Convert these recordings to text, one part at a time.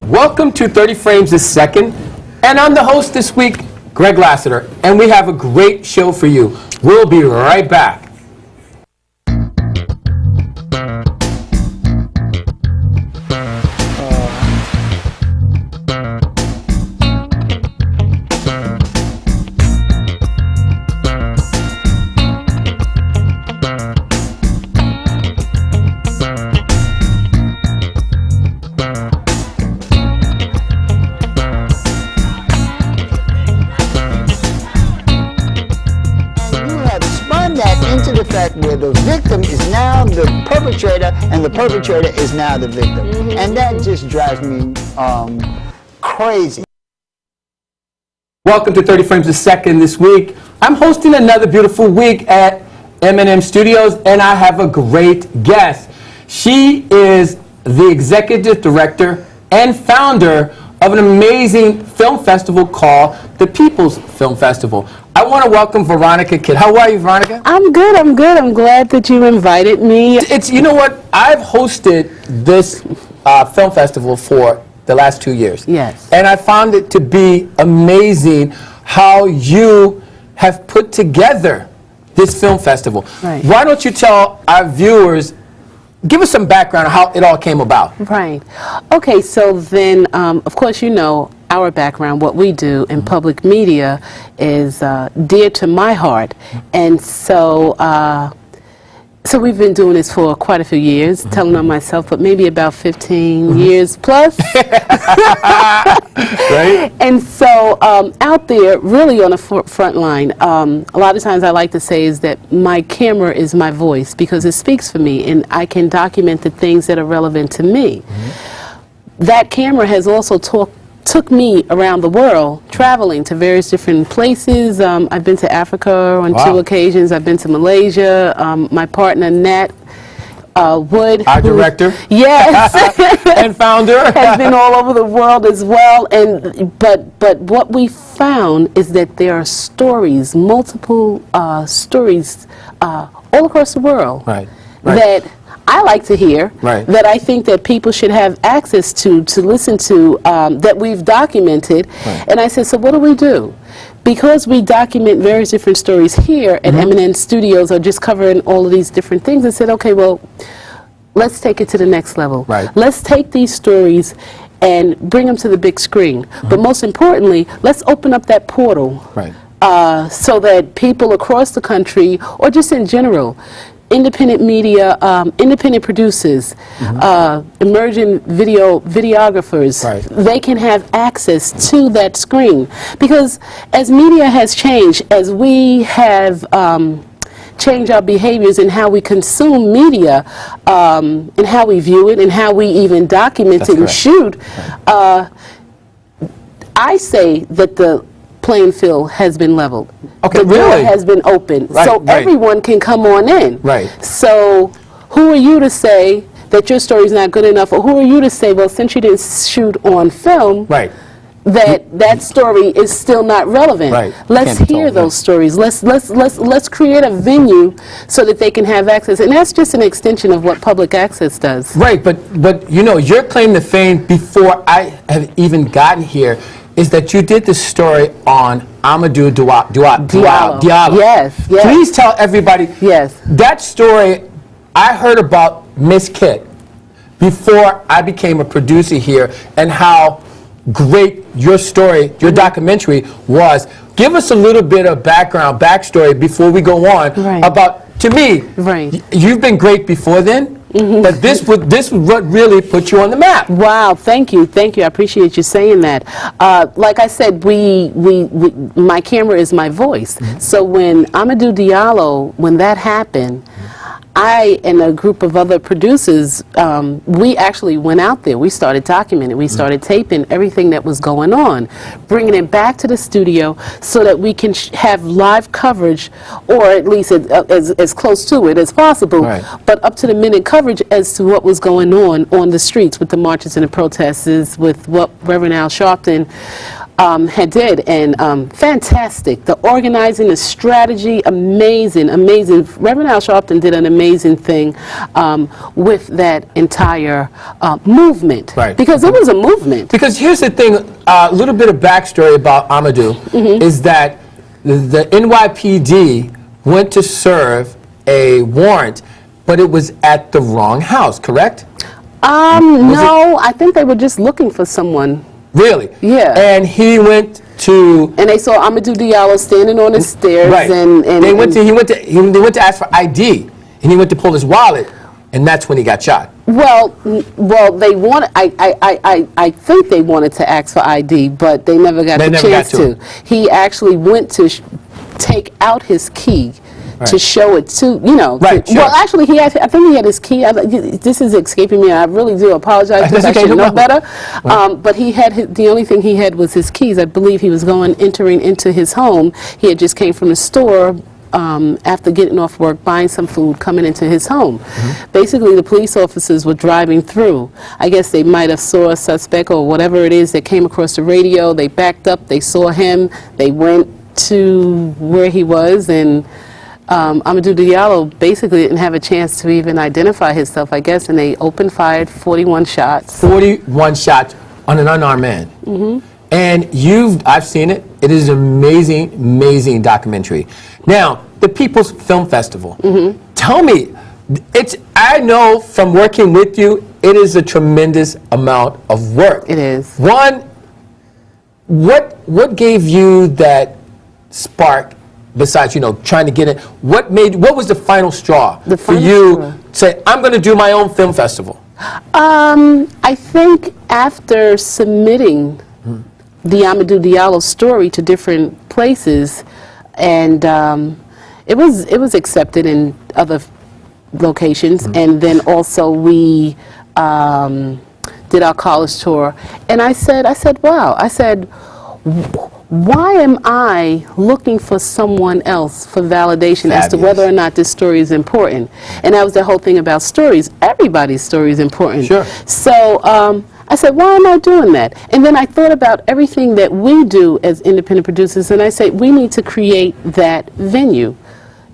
Welcome to 30 Frames a Second, and I'm the host this week, Greg Lassiter, and we have a great show for you. We'll be right back. Into the fact where the victim is now the perpetrator and the perpetrator is now the victim. And that just drives me crazy. Welcome to 30 Frames a Second this week. I'm hosting another beautiful week at M&M Studios, and I have a great guest. She is the executive director and founder of an amazing film festival called the People's Film Festival. I want to welcome Veronica Kidd. How are you, Veronica? I'm good. I'm glad that you invited me. You know what? I've hosted this film festival for the last 2 years. Yes. And I found it to be amazing how you have put together this film festival. Right. Why don't you tell our viewers, give us some background on how it all came about. Right. Okay, so then, of course, you know, our background, what we do in public media is dear to my heart. And so, so we've been doing this for quite a few years, telling on myself, but maybe about 15 years plus. Right? And so out there, really on the front line, a lot of times I like to say is that my camera is my voice because it speaks for me and I can document the things that are relevant to me. That camera has also took me around the world, traveling to various different places. I've been to Africa on 2 occasions. I've been to Malaysia. My partner, Nat Wood. Our director. Yes. And founder. Has been all over the world as well. But what we found is that there are stories, multiple stories all across the world. Right. That I like to hear, right, that I think that people should have access to listen to, that we've documented. Right. And I said, so what do we do? Because we document various different stories here at M&M Studios or just covering all of these different things, I said, okay, well, let's take it to the next level. Right. Let's take these stories and bring them to the big screen. But most importantly, let's open up that portal, right, so that people across the country, or just in general, independent media, independent producers, emerging videographers, right, they can have access to that screen. Because as media has changed, as we have changed our behaviors in how we consume media, and how we view it, and how we even document it and shoot, I say that the playing field has been leveled. Okay, the door really? has been opened, Right, so right. everyone can come on in. Right. So who are you to say that your story's not good enough, or who are you to say, well, since you didn't shoot on film, right, that story is still not relevant? Right. Let's Can't be hear told, those stories. Let's create a venue so that they can have access, and that's just an extension of what public access does. Right, but you know, your claim to fame before I have even gotten here is that you did this story on Amadou Diallo. Yes, yes. Please tell everybody. Yes. That story, I heard about Miss Kidd before I became a producer here, and how great your story, your documentary was. Give us a little bit of backstory before we go on about, to me, you've been great before then, but this was what really put you on the map. Wow, thank you. I appreciate you saying that. Like I said, my camera is my voice. So when Amadou Diallo, when that happened, I and a group of other producers, we actually went out there. We started documenting. We started taping everything that was going on, bringing it back to the studio so that we can have live coverage, or at least as close to it as possible, but up to the minute coverage as to what was going on the streets with the marches and the protests, with what Reverend Al Sharpton had did, and fantastic. The organizing, the strategy, amazing, amazing. Reverend Al Sharpton did an amazing thing with that entire movement. Right. Because it was a movement. Because here's the thing, a little bit of backstory about Amadou is that the NYPD went to serve a warrant, but it was at the wrong house, correct? No, I think they were just looking for someone. Really? Yeah. And he went to. And they saw Amadou Diallo standing on the stairs, Right. and he went to ask for ID, and he went to pull his wallet, and that's when he got shot. Well, they wanted. I think they wanted to ask for ID, but they never got the chance to. He actually went to take out his key. Right. To show it to, you know. Right, sure. Well, actually, I think he had his key. This is escaping me. I really do apologize because I should know better. Right. But he had the only thing he had was his keys. I believe he was entering into his home. He had just came from the store after getting off work, buying some food, coming into his home. Basically, the police officers were driving through. I guess they might have saw a suspect or whatever it is that came across the radio. They backed up. They saw him. They went to where he was, and Amadou Diallo basically didn't have a chance to even identify himself, I guess, and they fired 41 shots. 41 shots on an unarmed man. And I've seen it. It is an amazing, amazing documentary. Now, the People's Film Festival. Tell me, I know from working with you, it is a tremendous amount of work. It is. One, what gave you that spark? Besides, trying to get it, what was the final straw for you to say, I'm going to do my own film festival? I think after submitting the Amadou Diallo story to different places, and it was accepted in other locations, and then also we did our college tour, and I said, wow, why am I looking for someone else for validation as to whether or not this story is important? And that was the whole thing about stories. Everybody's story is important. Sure. So I said, why am I doing that? And then I thought about everything that we do as independent producers, and I said, we need to create that venue.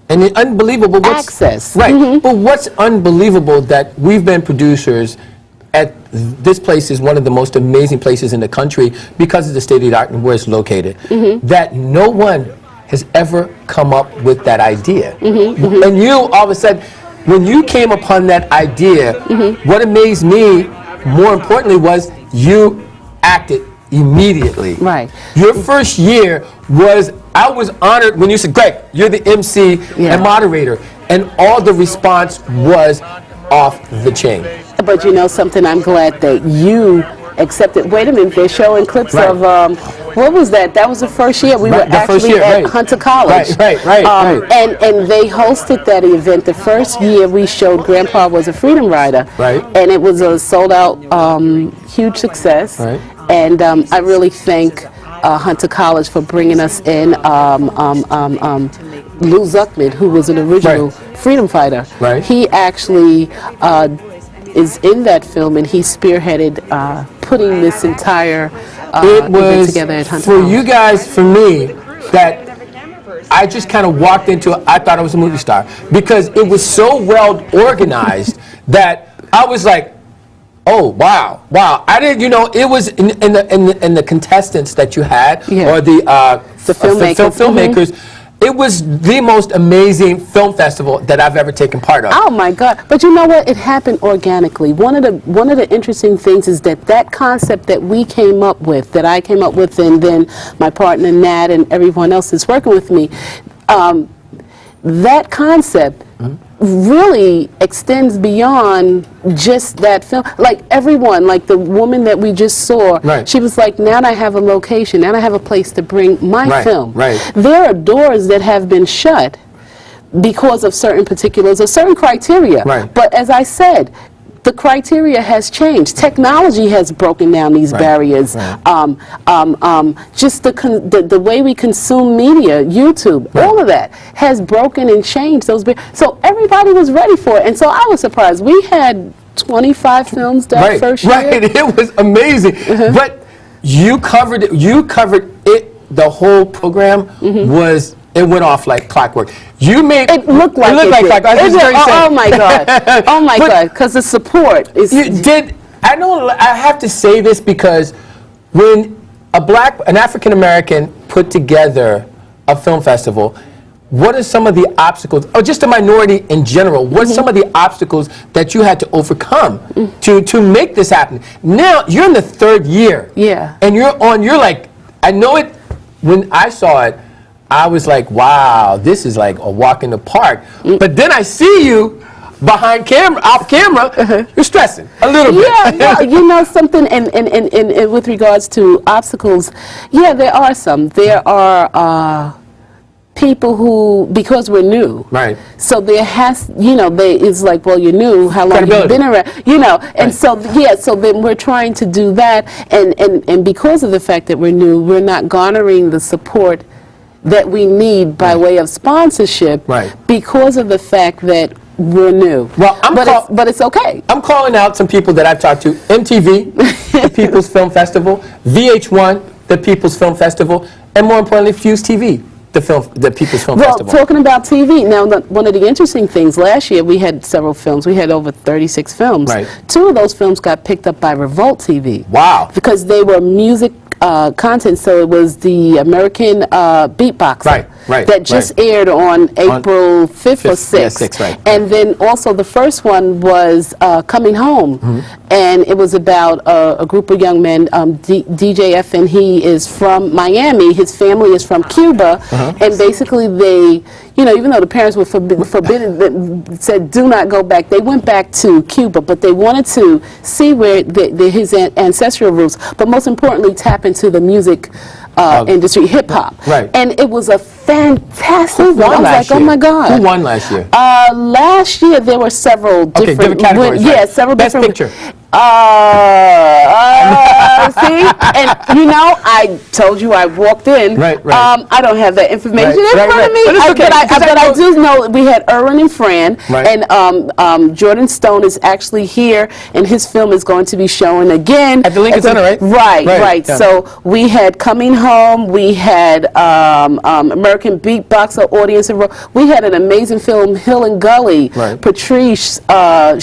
And it's unbelievable. Access. Right. But what's unbelievable that we've been producers at this place is one of the most amazing places in the country because of the state of the art and where it's located, that no one has ever come up with that idea. And you, all of a sudden, when you came upon that idea, what amazed me, more importantly, was you acted immediately. Right. Your first year I was honored when you said, Greg, you're the MC and moderator, and all the response was off the chain. But you know something, I'm glad that you accepted. Wait a minute, they're showing clips of, what was that? That was the first year. We were actually at Hunter College. Right. And they hosted that event. The first year we showed Grandpa Was a Freedom Rider. Right. And it was a sold out, huge success. Right. And I really thank Hunter College for bringing us in. Lou Zuckman, who was an original freedom fighter. Right. He actually is in that film, and he spearheaded putting this entire event together at Hunter College. For you guys, for me, that I just kind of walked into it, I thought I was a movie star because it was so well organized that I was like, oh, wow. I didn't, it was in the contestants that you had, or the filmmakers. It was the most amazing film festival that I've ever taken part of. Oh my God! But you know what? It happened organically. One of the interesting things is that concept that we came up with, that I came up with, and then my partner Nat and everyone else that's working with me, that concept really extends beyond just that film. Like everyone, like the woman that we just saw, she was like, now I have a location, now I have a place to bring my film. There are doors that have been shut because of certain particulars or certain criteria. But as I said, the criteria has changed. Technology has broken down these barriers. Just the way we consume media, YouTube, all of that has broken and changed those barriers. So everybody was ready for it. And so I was surprised. We had 25 films that first year. It was amazing. But you covered it. You covered it. The whole program was. It went off like clockwork. You made It looked like clockwork. I was very oh sad. my God! Oh my God! Because the support is. You did. I know. I have to say this because when an African American put together a film festival, what are some of the obstacles, or just a minority in general? What are some of the obstacles that you had to overcome to make this happen? Now you're in the third year. Yeah. And you're like, I know it. When I saw it, I was like, wow, this is like a walk in the park. But then I see you behind camera, off camera, you're stressing a little bit. Yeah, well, you know something, and with regards to obstacles, yeah, there are some. There are people who, because we're new, Right. so there has, it's like, well, you're new, how long have you Credibility. been around, and Right. so, so then we're trying to do that, and because of the fact that we're new, we're not garnering the support that we need by way of sponsorship, Right. because of the fact that we're new. Well, but it's okay. I'm calling out some people that I've talked to. MTV, the People's Film Festival, VH1, the People's Film Festival, and more importantly, Fuse TV, the People's Film Well, Festival. talking about TV, now one of the interesting things, last year we had several films. We had over 36 films. Right. 2 of those films got picked up by Revolt TV. Wow. Because they were music content, so it was the American Beatboxer. Right, that just aired on April 5th or 6th. Yeah, 6th, right. And then also the first one was Coming Home, and it was about a group of young men, DJ F, and he is from Miami, his family is from Cuba, and basically they, even though the parents were forbidden, said do not go back, they went back to Cuba, but they wanted to see where his ancestral roots, but most importantly tap into the music industry, hip-hop. Right. And it was a fantastic Who film. I won was last like, year? oh my God. Who won last year? Last year there were several different categories, yeah, right. several Best different Picture. See, and I told you I walked in. Right. I don't have that information in front of me. But it's okay, But I do know we had Erwin and Fran, Right. and Jordan Stone is actually here, and his film is going to be showing again At the Lincoln Center, right? Right. Yeah. So we had Coming Home, we had American Beatboxer, Audience, and we had an amazing film, Hill and Gully. Right. Patrice,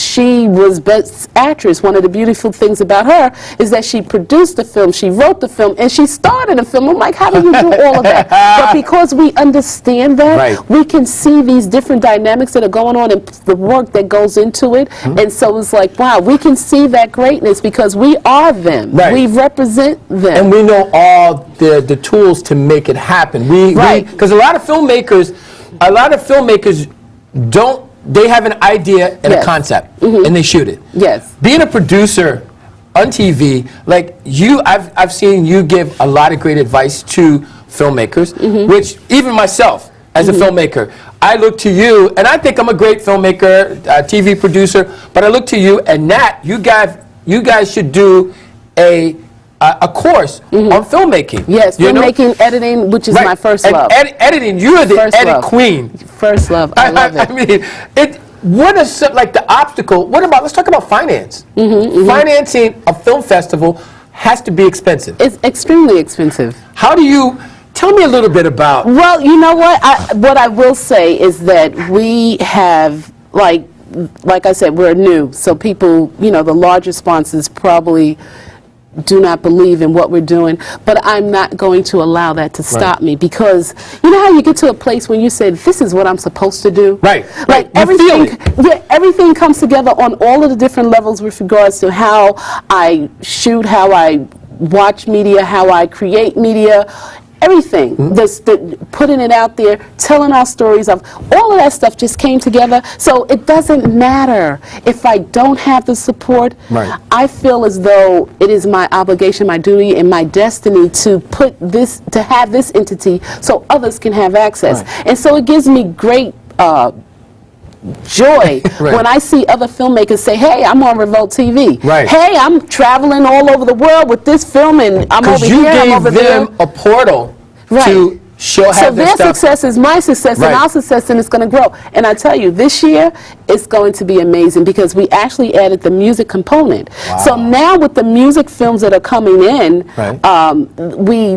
she was Best Actress. One of the beautiful things about her is that she produced the film, she wrote the film, and she starred in the film. I'm like, how do you do all of that? But because we understand that, Right. we can see these different dynamics that are going on and the work that goes into it. And so it's like, wow, we can see that greatness because we are them. Right. We represent them. And we know all the tools to make it happen. Right. Because a lot of filmmakers don't. They have an idea and a Yes. concept, and they shoot it. Yes. Being a producer on TV, like you, I've seen you give a lot of great advice to filmmakers, which even myself as a filmmaker, I look to you, and I think I'm a great filmmaker, TV producer. But I look to you, and Nat, you guys should do a course on filmmaking. Yes, you know? filmmaking, editing, which is Right. my first And love. Editing, you are the First edit love. queen. First love. I love it. I mean, what is like the obstacle? Let's talk about finance. Financing a film festival has to be expensive. It's extremely expensive. How do you, tell me a little bit about. Well, you know what? What I will say is that we have, like I said, we're new. So people, the larger sponsors probably do not believe in what we're doing, but I'm not going to allow that to stop me because you know how you get to a place when you said, this is what I'm supposed to do? Right. Like You feel everything comes together on all of the different levels with regards to how I shoot, how I watch media, how I create media, everything. Putting it out there, telling our stories of all of that stuff just came together. So it doesn't matter if I don't have the support. Right. I feel as though it is my obligation, my duty, and my destiny to have this entity so others can have access. Right. And so it gives me great joy Right. when I see other filmmakers say, hey, I'm on Revolt TV. Right. Hey, I'm traveling all over the world with this film and I'm over Because you here, I'm gave over there. them a portal Right. to She'll So have their stuff. success is my success, Right. and our success, and it's going to grow. And I tell you, this year it's going to be amazing because we actually added the music component. So now with the music films that are coming in, Right. we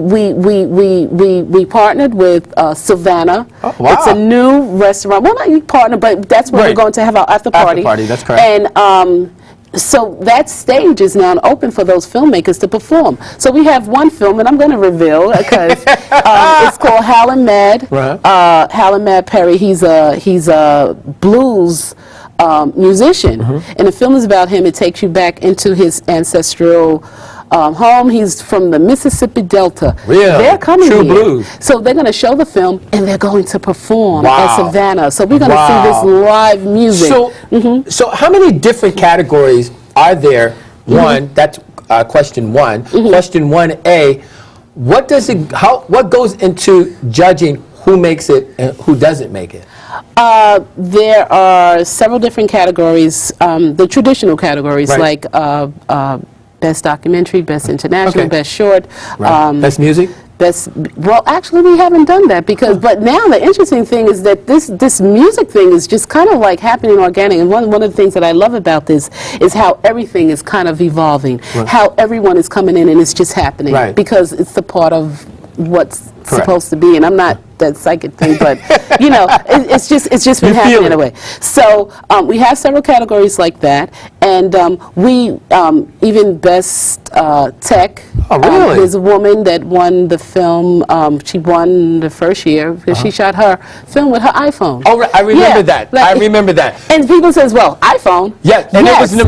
partnered with Savannah. Oh, wow. It's a new restaurant. Well, not you partner, but that's where Right. we're going to have our after party. After party, that's correct. And so that stage is now open for those filmmakers to perform. So we have one film, and I'm going to reveal because it's called Hal and Mad. Right. Hal and Mad Perry. He's a blues musician, and the film is about him. It takes you back into his ancestral home. He's from the Mississippi Delta. Really? They're coming True here. blues. So they're going to show the film, and they're going to perform Wow. at Savannah. So we're going to Wow. see this live music. So, so how many different categories are there? One, that's question one. Question 1A, what goes into judging who makes it and who doesn't make it? There are several different categories, the traditional categories Right. like Best Documentary, Best International, Okay. Best Short. Best music? Well, actually, we haven't done that because. But now the interesting thing is that this music thing is just kind of like happening organic. And one of the things that I love about this is how everything is kind of evolving. Right. How everyone is coming in and it's just happening Right. because it's the part of what's Correct. supposed to be. And I'm not that psychic thing, but you know, it's just been You feel happening in it. a way. So we have several categories like that, and we even Best Tech. Oh, really? There's a woman that won the film. She won the first year because she shot her film with her iPhone. Oh, right. I remember Yeah, that. like- I remember that. And people says, "Well, iPhone." Yeah, and yes. it was an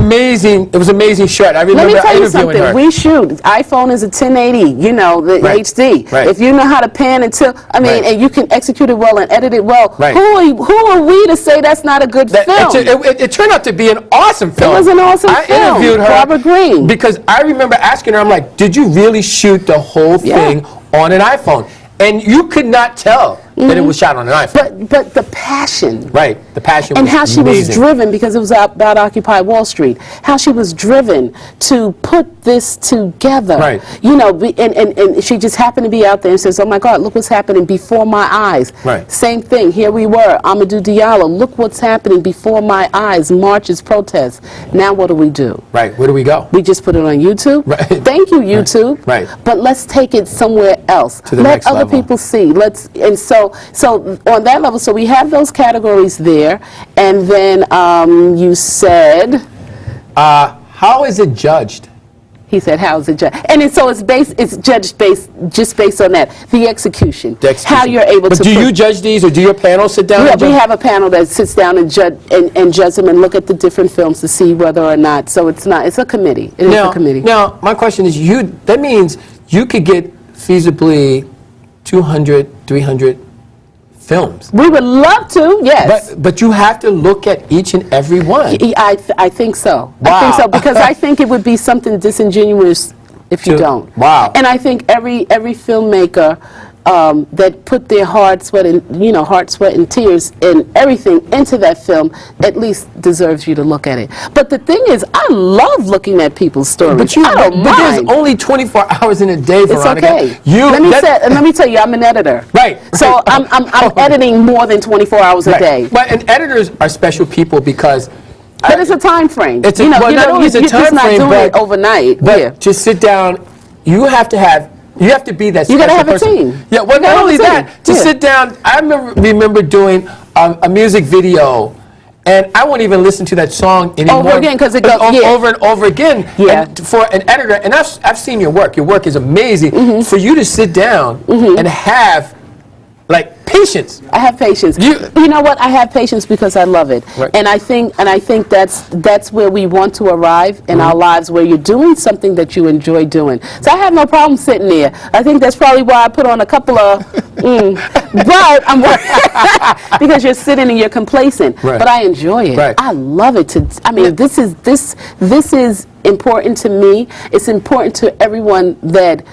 amazing shot. I Let remember me tell you interviewing something. her. We shoot. iPhone is a 1080. You know, the Right. HD. Right. If you know how to pan and tilt, I mean, Right. and you can execute it well and edit it well. Right. Who are we to say that's not a good film? It turned out to be an awesome film. was an awesome I film. interviewed her. Barbara Green. Because I remember asking her, I'm like, did you really shoot the whole Yeah. thing on an iPhone? And you could not tell that it was shot on an iPhone. But the passion. Right, the passion And was how she amazing. was driven, because it was about Occupy Wall Street, how she was driven to put this together. Right. You know, and she just happened to be out there and says, oh my God, look what's happening before my eyes. Right. Same thing, here we were, Amadou Diallo, look what's happening before my eyes, marches, protests. Now what do? Right, where do we go? We just put it on YouTube. Right. Thank you, YouTube. Right. But let's take it somewhere else. To the Let next other level. people see. So on that level, so we have those categories there, and then you said, How is it judged? he said, how is it judged? And it's judged based on that, the execution, The execution. how you're able But to. do you judge these, or do your panel sit down Yeah, and we judge? have a panel that sits down and judge them and look at the different films to see whether or not. So it's a committee. It is a committee. Now, my question is, that means you could get feasibly 200, 300 films. We would love to, yes. But you have to look at each and every one. I think so. Wow. I think so because I think it would be something disingenuous if you don't. Wow. And I think every filmmaker that put their heart, sweat, and tears and everything into that film at least deserves you to look at it. But the thing is, I love looking at people's stories. But I don't but mind. there's only 24 hours in a day, It's Veronica. okay. Let me tell you, I'm an editor. Right. So I'm editing more than 24 hours a day. But and editors are special people because. But it's a time frame. It's a- well, not only is it you're just time not frame, doing but- it overnight. But yeah. to sit down, you have to be that. You gotta special have a person. team. Yeah. Well, You gotta not have only a team. that, to Yeah. sit down. I remember doing a music video, and I won't even listen to that song anymore. Over again, 'cause it goes- yeah. over and over again. Yeah. And for an editor, and I've seen your work. Your work is amazing. Mm-hmm. For you to sit down and have like patience. I have patience. You know what? I have patience because I love it, Right. and I think that's where we want to arrive in our lives, where you're doing something that you enjoy doing. So I have no problem sitting there. I think that's probably why I put on a couple of, but I'm because you're sitting and you're complacent. Right. But I enjoy it. Right. I love it. This is important to me. It's important to everyone that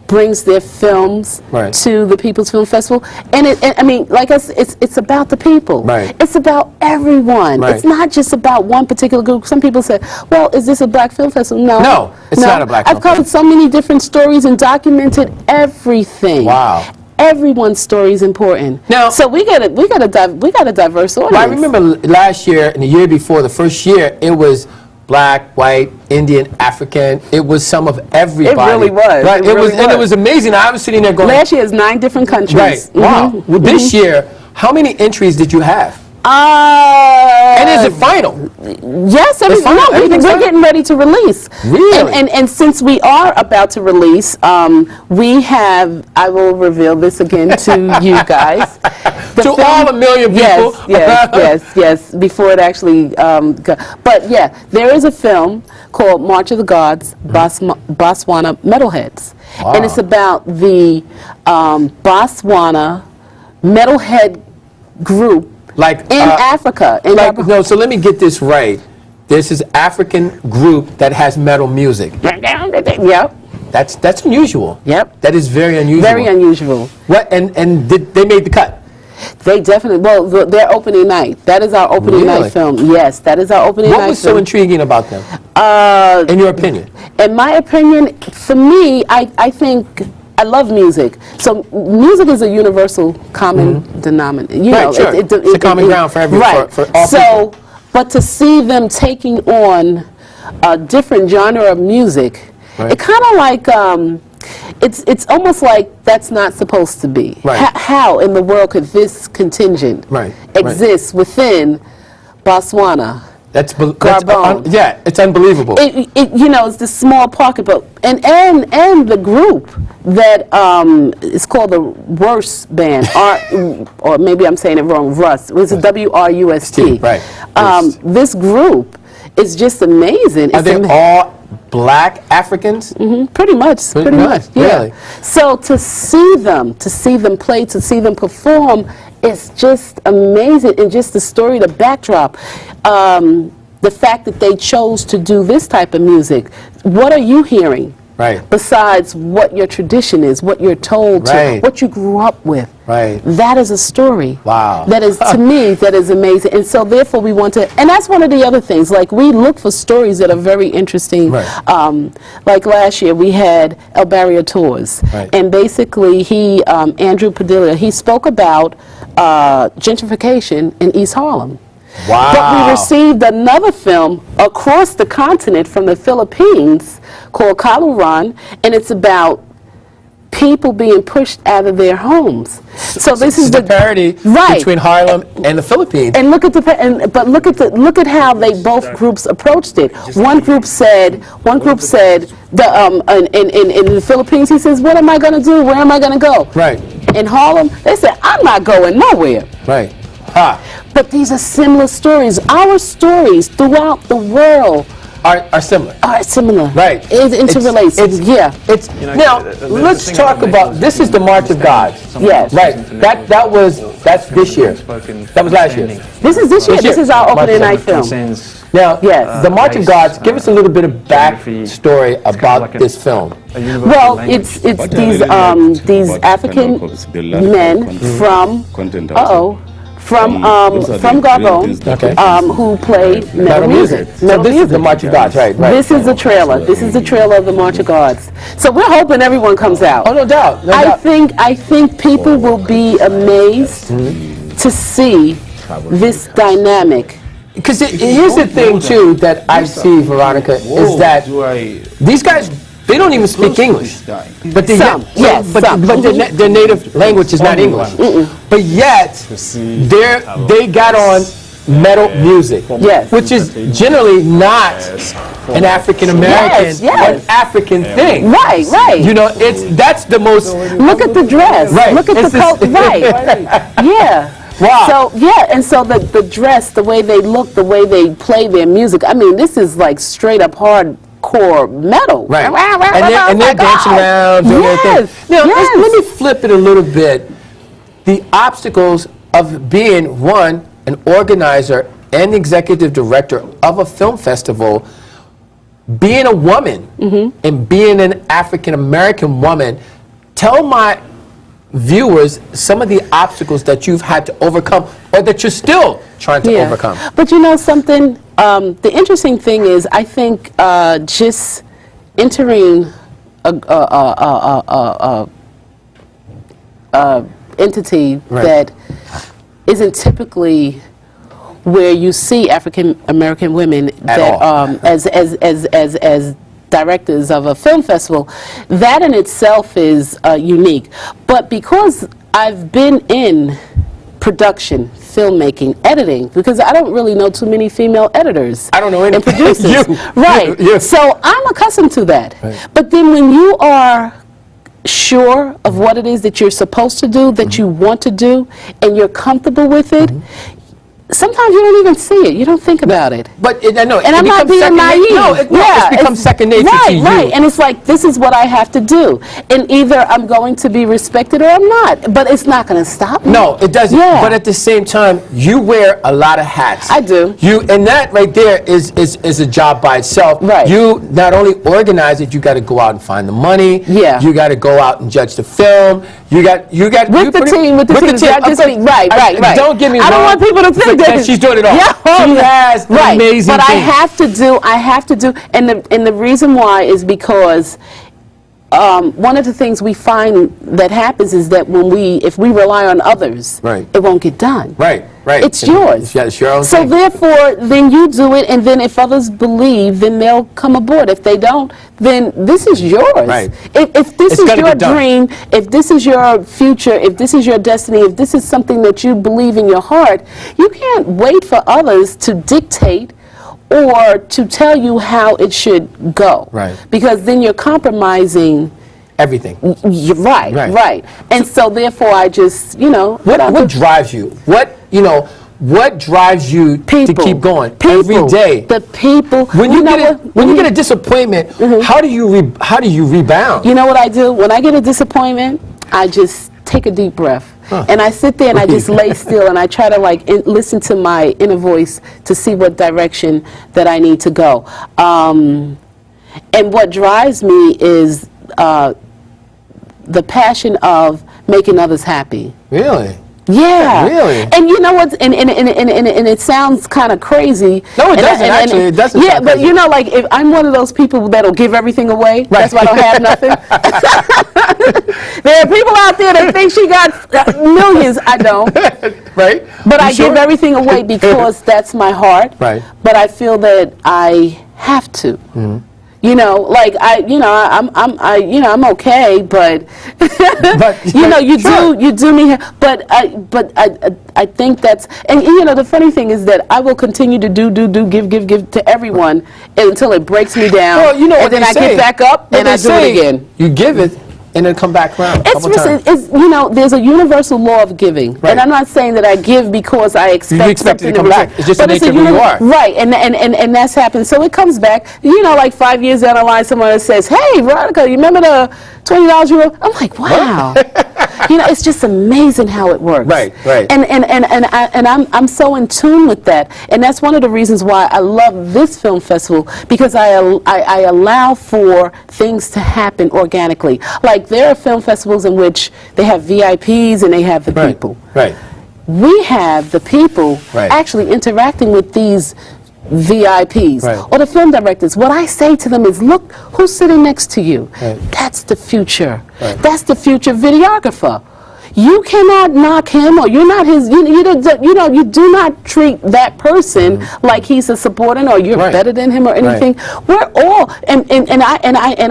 brings their films Right. to the People's Film Festival. And I mean, like I said, it's about the people. Right. It's about everyone. Right. It's not just about one particular group. Some people say, well, is this a black film festival? No. No, it's not a black film I've covered so many different stories and documented everything. Wow. everyone's story is important. Now- so we got a diverse audience. Well, I remember last year and the year before, the first year, it was black, white, Indian, African. It was some of everybody. It really was. Right? It really And it was. was amazing. I was sitting there going, Last year is 9 different countries. right, wow. Well, this year, how many entries did you have? And is it final? Yes, final? Everything's we're final? getting ready to release. Really? And since we are about to release, we have, I will reveal this again to you guys. The To all 1 million people? Yes, before it actually, but yeah, there is a film called March of the Gods, Botswana Metalheads. Wow. And it's about the Botswana metalhead group Like, in Africa. no, so let me get this right. This is African group that has metal music. Yep. That's unusual. Yep. That is very unusual. Very unusual. What? And they made the cut. They definitely, well, their opening night. That is our opening Really? night film. Yes, that is our opening night What was so film. intriguing about them, in your opinion? In my opinion, for me, I think I love music. So music is a universal common denominator. You Right, know, sure. It's a common ground for every- right. for all so, people. but to see them taking on a different genre of music, Right. it kind of like it's almost like that's not supposed to be. Right. How in the world could this contingent Right, exist within Botswana? Garbon. Yeah, it's unbelievable. You know, it's the small pocket, but and the group that is called the Worst Band, or maybe I'm saying it wrong. Rust. It was a WRUST. Right. This group is just amazing. Are It's they all black Africans? Pretty much. Pretty much. Yeah. Really? So to see them play, to see them perform, it's just amazing. And just the story, the backdrop, the fact that they chose to do this type of music. What are you hearing? Right. Besides what your tradition is, what you're told to, Right. what you grew up with. Right. That is a story. Wow. That is, to me, that is amazing. And so therefore we want to, and that's one of the other things, like we look for stories that are very interesting. Right. Like last year we had El Barrio Tours. Right. And basically he, Andrew Padilla, he spoke about gentrification in East Harlem. Wow. But we received another film across the continent from the Philippines called Kaluran, and it's about people being pushed out of their homes. So this is the parity right. between Harlem and the Philippines. And look at look at how they both groups approached it. One group said in the Philippines, he says, what am I going to do? Where am I going to go? Right. In Harlem, they said, I'm not going nowhere. Right. Ha. But these are similar stories. Our stories throughout the world Are similar. are similar. Right. It interrelates. Yeah. It's now. Let's talk about. This is the March of Gods. Yes. Right. That's this year. That was last year. This is this year. This year. This is our opening night film. Now, Yes. the March of Gods. Give us a little bit of backstory about this film. Well, it's these African men from from Gabon Okay. who play metal music. So this is the March of Gods, right? Right. This is the trailer. This is the trailer of the March of Gods. So we're hoping everyone comes out. Oh, no doubt. No I doubt. think people will be amazed to see this dynamic. Because here's the thing too that I see, Veronica, is that these guys, they don't even speak English. But they Some, yes, but some. their native language is not English. But yet they got on metal music, Yes. which is generally not an African American Yes, yes. or African thing. Right, right. You know, that's the most. Look at the dress. Right. Look at the It's coat. this- Right. Yeah. Wow. So yeah, and so the dress, the way they look, the way they play their music. I mean, this is like straight up hardcore metal. Right. And they're dancing around, doing their thing. Yes. Now, Yes. let me flip it a little bit. The obstacles of being, one, an organizer and executive director of a film festival, being a woman and being an African American woman. Tell my viewers some of the obstacles that you've had to overcome or that you're still trying to overcome. But you know something? The interesting thing is, I think just entering entity Right. that isn't typically where you see African American women as directors of a film festival. That in itself is unique. But because I've been in production, filmmaking, editing, because I don't really know too many female editors. I don't know any. And producers. You. Right. You. So I'm accustomed to that. Right. But then when you are sure of what it is that you're supposed to do, that you want to do, and you're comfortable with it, sometimes you don't even see it. You don't think about it. But I know, And I'm not being naive. It becomes second nature to you. Right, and it's like, this is what I have to do. And either I'm going to be respected or I'm not. But it's not going to stop me. No, it doesn't. Yeah. But at the same time, you wear a lot of hats. I do. And that right there is a job by itself. Right. You not only organize it, you got to go out and find the money. Yeah. You got to go out and judge the film. You got With the team. Right. Don't get me wrong. I don't want people to think that she's doing it all. Yeah. She has Right. amazing But things. I have to do, and the reason why is because one of the things we find that happens is that if we rely on others, Right. it won't get done. Right. It's yours. Yeah, it's your own So thing. therefore, then you do it, and then if others believe, then they'll come aboard. If they don't, then this is yours. Right. If this It's is gotta your get done. dream, if this is your future, if this is your destiny, if this is something that you believe in your heart, you can't wait for others to dictate or to tell you how it should go. Right. Because then you're compromising. Everything. Right. Right. And so therefore, I just, What drives you? What drives you to People. keep going People. every day? The people. When you get a disappointment, how do you rebound? You know what I do? When I get a disappointment, I just take a deep breath. And I sit there and I just lay still and I try to listen to my inner voice to see what direction that I need to go. And what drives me is the passion of making others happy. Really? Yeah. Really? And you know what? And it sounds kind of crazy. No, it doesn't, actually. It doesn't Yeah, sound but crazy. like if I'm one of those people that'll give everything away, that's why I don't have nothing. There are people out there that think she got millions. I don't. Right? But You I sure? give everything away because that's my heart. Right. But I feel that I have to. I'm okay, but you do me. But I think that's, and the funny thing is that I will continue to give to everyone until it breaks me down. Well, you know and what then they I say. get back up What and they I do say, it again. You give it and then come back around. It's there's a universal law of giving, Right. and I'm not saying that I give because I expect expect it something to come back. return. It's just the But nature of who you are. Right, and that's happened. So it comes back. Like 5 years down the line, someone says, "Hey, Veronica, you remember the $20 you wrote?" I'm like, "Wow." It's just amazing how it works. Right. And I'm so in tune with that, and that's one of the reasons why I love this film festival, because I allow for things to happen organically. Like there are film festivals in which they have VIPs and they have the people. Right. We have the people Right. actually interacting with these VIPs Right. or the film directors. What I say to them is, look who's sitting next to you. Right. That's the future. Right. That's the future videographer. You cannot knock him, or you're not his. You do not treat that person like he's a supporting or you're Right. better than him or anything. We're all, and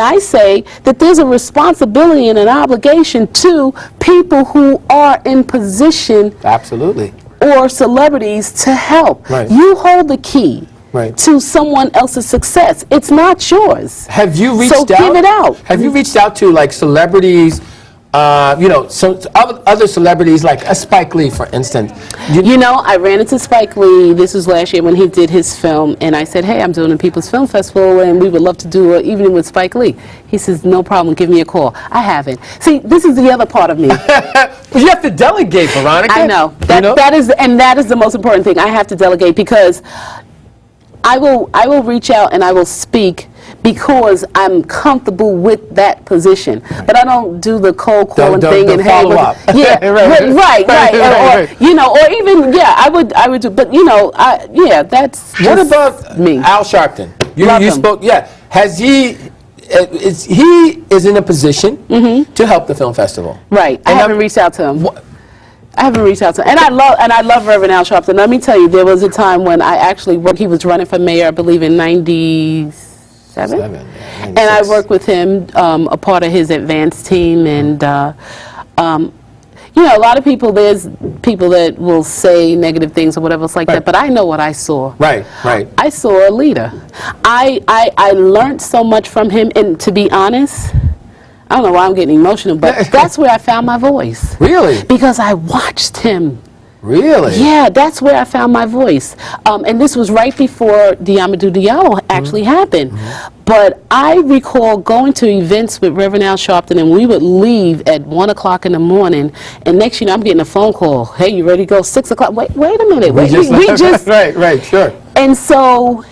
I say that there's a responsibility and an obligation to people who are in position Absolutely. or celebrities to help. Right. You hold the key Right. to someone else's success. It's not yours. Have you reached So out? give it out. Have you reached out to celebrities? Some other celebrities like a Spike Lee, for instance. I ran into Spike Lee. This was last year when he did his film, and I said, "Hey, I'm doing a People's Film Festival, and we would love to do an evening with Spike Lee." He says, "No problem. Give me a call." I haven't. See, this is the other part of me. You have to delegate, Veronica. I know. That is the most important thing. I have to delegate because I will reach out and I will speak because I'm comfortable with that position. But I don't do the cold calling thing don't and follow up. Yeah, right. Right. Or even I would do. But that's What just about me. Al Sharpton? Love You him. spoke. Yeah. Has he? he is in a position to help the film festival. Right. I And haven't reached out to him. I haven't reached out to him. And I love Reverend Al Sharpton. Let me tell you, there was a time when I actually worked, he was running for mayor, I believe in 97? And I worked with him, a part of his advance team, and you know, a lot of people, there's people that will say negative things or whatever else like that, but I know what I saw. Right, right. I saw a leader. I learned so much from him, and to be honest, I don't know why I'm getting emotional, but that's where I found my voice. Really? Because I watched him. Really? Yeah, that's where I found my voice. And this was right before the Amadou Diallo actually happened. But I recall going to events with Reverend Al Sharpton, and we would leave at 1 o'clock in the morning, and next you know, I'm getting a phone call. Hey, you ready to go? 6 o'clock. Wait a minute. We just right, sure. And so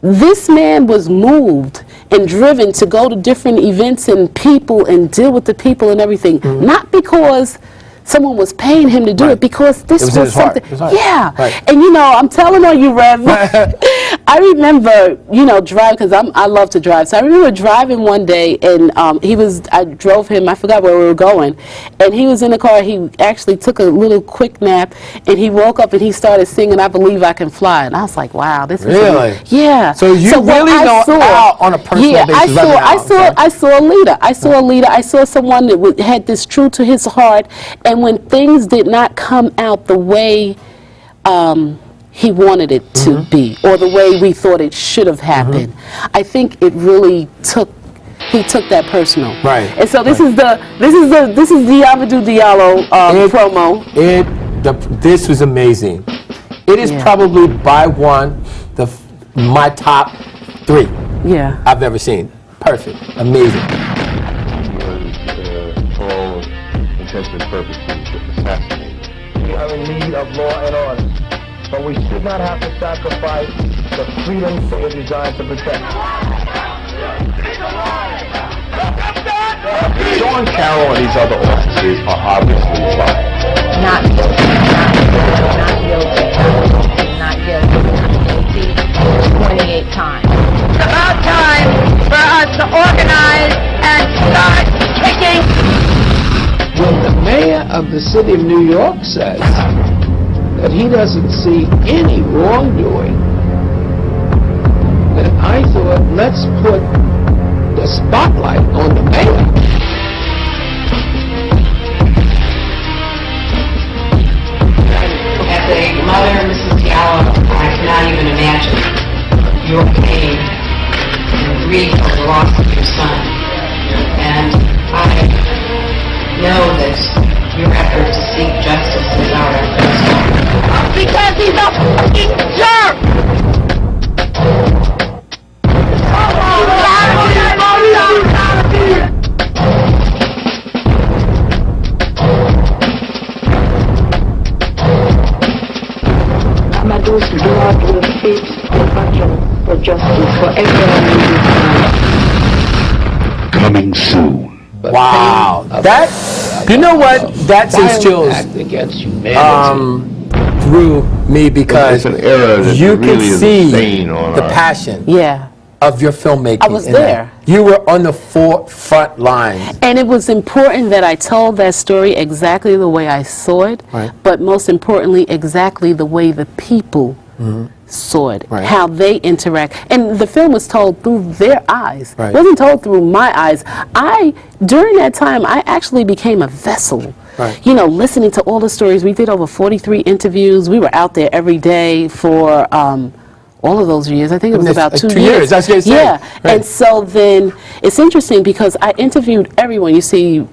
this man was moved and driven to go to different events and people and deal with the people and everything, not because someone was paying him to do it, because this was in his heart. something. His heart. Yeah. Right. And you know, I'm telling on you, Rev. I remember, you know, driving, because I love to drive. So I remember driving one day, and I drove him, I forgot where we were going, and he was in the car. He actually took a little quick nap, and he woke up and he started singing, "I Believe I Can Fly." And I was like, wow, this is Really? Yeah. So you really know Al on a personal basis. I saw a leader. I saw a leader. I saw someone that had this true to his heart, and when things did not come out the way he wanted it to be, or the way we thought it should have happened, I think it really he took that personal. Right. And so this is the Amadou Diallo promo. This was amazing. It is probably by my top 3 I've ever seen. Perfect. Amazing. All intents and purposes assassinated. We are in need of law and order, but we should not have to sacrifice the freedoms they are designed to protect. Sean Carroll and these other officers are obviously lying. Not guilty, not guilty, not guilty, not guilty, 28 times. It's about time for us to organize and start kicking. When the mayor of the city of New York says that he doesn't see any wrongdoing, then I thought, let's put the spotlight on the mayor. As a mother, Mrs. Diallo, I cannot even imagine your pain and grief of the loss of your son. And I know that your effort to seek justice is our effort. Because he's a fucking jerk! Amadou's blood will feed the battle for justice for everyone in this land. Coming soon. Wow. You know what? That sends chills Act against humanity. through me, because It's an era that you really can is a see stain on the our- passion Yeah. of your filmmaking. I was in that. there. You were on the forefront lines. And it was important that I told that story exactly the way I saw it, Right. but most importantly, exactly the way the people saw it, Right. how they interact. And the film was told through their eyes. Right. It wasn't told through my eyes. During that time, I actually became a vessel. Right. You know, listening to all the stories. We did over 43 interviews. We were out there every day for all of those years. I think it was about 2 years. 2 years, that's what you said. Yeah, Right. and so then it's interesting because I interviewed everyone. You see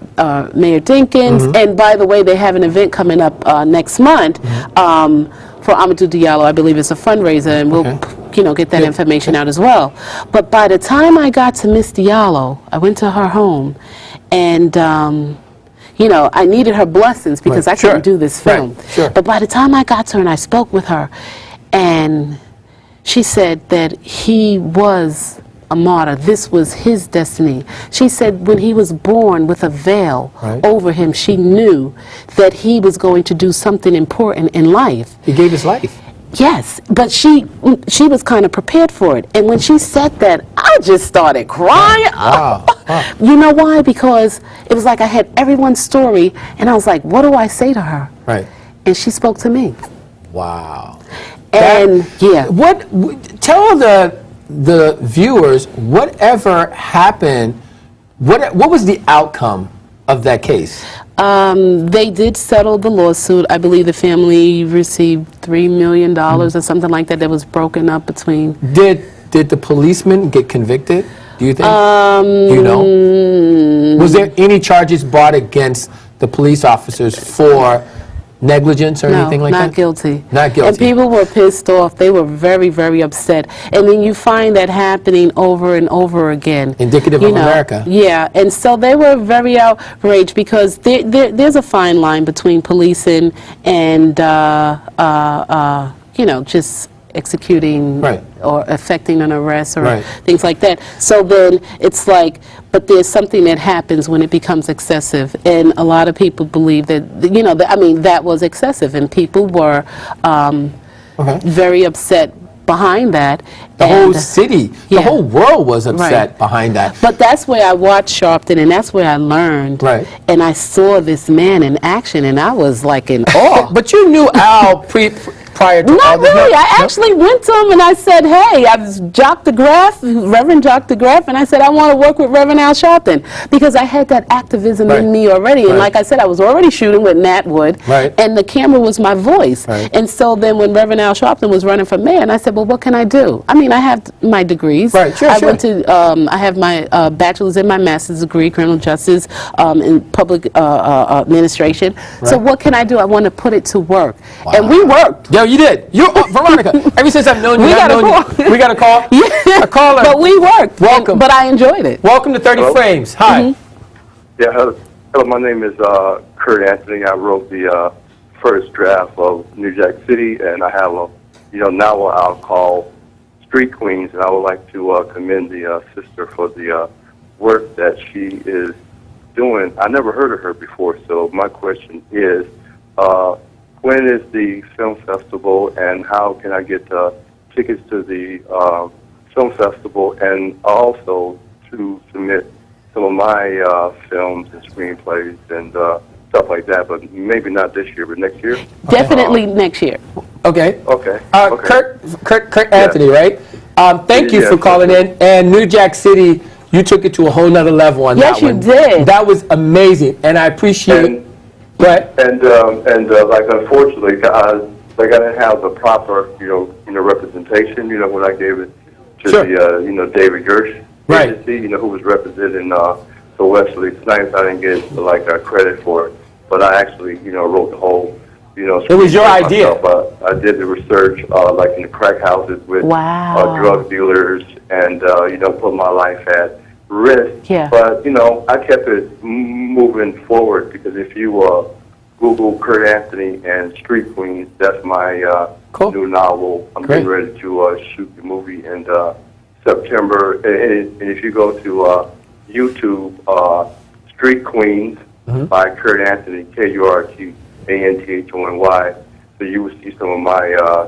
Mayor Dinkins, and by the way, they have an event coming up next month for Amadou Diallo. I believe it's a fundraiser, and we'll get that information out as well. But by the time I got to Miss Diallo, I went to her home, and I needed her blessings because I couldn't do this film. Right. Sure. But by the time I got to her and I spoke with her, and she said that he was a martyr. This was his destiny. She said when he was born with a veil over him, she knew that he was going to do something important in life. He gave his life. Yes, but she was kind of prepared for it. And when she said that, I I just started crying. Wow. Wow. You know why? Because it was like I had everyone's story, and I was like, what do I say to her? Right. And she spoke to me. Wow. And yeah. Tell the viewers whatever happened. What was the outcome of that case? They did settle the lawsuit. I believe the family received $3 million or something like that. That was broken up between. Did the policeman get convicted? Do you think? Do you know? Was there any charges brought against the police officers for negligence or anything like that? Not guilty. Not guilty. And people were pissed off. They were very, very upset. And then you find that happening over and over again. Indicative of America. Yeah, and so they were very outraged because there's a fine line between policing and, just executing or effecting an arrest or things like that. So then it's like, but there's something that happens when it becomes excessive, and a lot of people believe that, that was excessive, and people were very upset behind that. The whole city, the whole world was upset behind that. But that's where I watched Sharpton, and that's where I learned. And I saw this man in action, and I was like in awe. But you knew Al prior to Not really. I actually went to him and I said, hey, I was Jock DeGraff, Reverend Jock DeGraff, and I said, I want to work with Reverend Al Sharpton because I had that activism in me already. And like I said, I was already shooting with Nat Wood, and the camera was my voice. And so then when Reverend Al Sharpton was running for mayor, and I said, well, what can I do? I mean, I have my degrees. I went to, I have my bachelor's and my master's degree, criminal justice in public administration. So what can I do? I want to put it to work. And we worked. Yo, you did. You, Veronica, ever since I've known you, we got a call? Yeah. A caller. But we worked. Welcome. But I enjoyed it. Welcome to 30 Frames. Hi. Yeah, hello, my name is Kurt Anthony. I wrote the first draft of New Jack City, and I have a novel I'll call Street Queens, and I would like to commend the sister for the work that she is doing. I never heard of her before, so my question is, when is the film festival, and how can I get tickets to the film festival, and also to submit some of my films and screenplays and stuff like that, but maybe not this year, but next year? Definitely next year. Okay. Okay. Kurt Anthony, right? Thank you for calling in. And New Jack City, you took it to a whole nother level on that one. Yes, you did. That was amazing, and I appreciate. And like unfortunately, I didn't have the proper representation. When I gave it to the David Gersh agency, who was representing the Wesley Snipes, I didn't get credit for it. But I actually wrote the whole it was your idea. I did the research in the crack houses with drug dealers and put my life at risk. But I kept it moving forward because if you Google Kurt Anthony and Street Queens, that's my new novel. I'm getting ready to shoot the movie in September. And if you go to YouTube, Street Queens by Kurt Anthony, KurtAnthony. So you will see some of my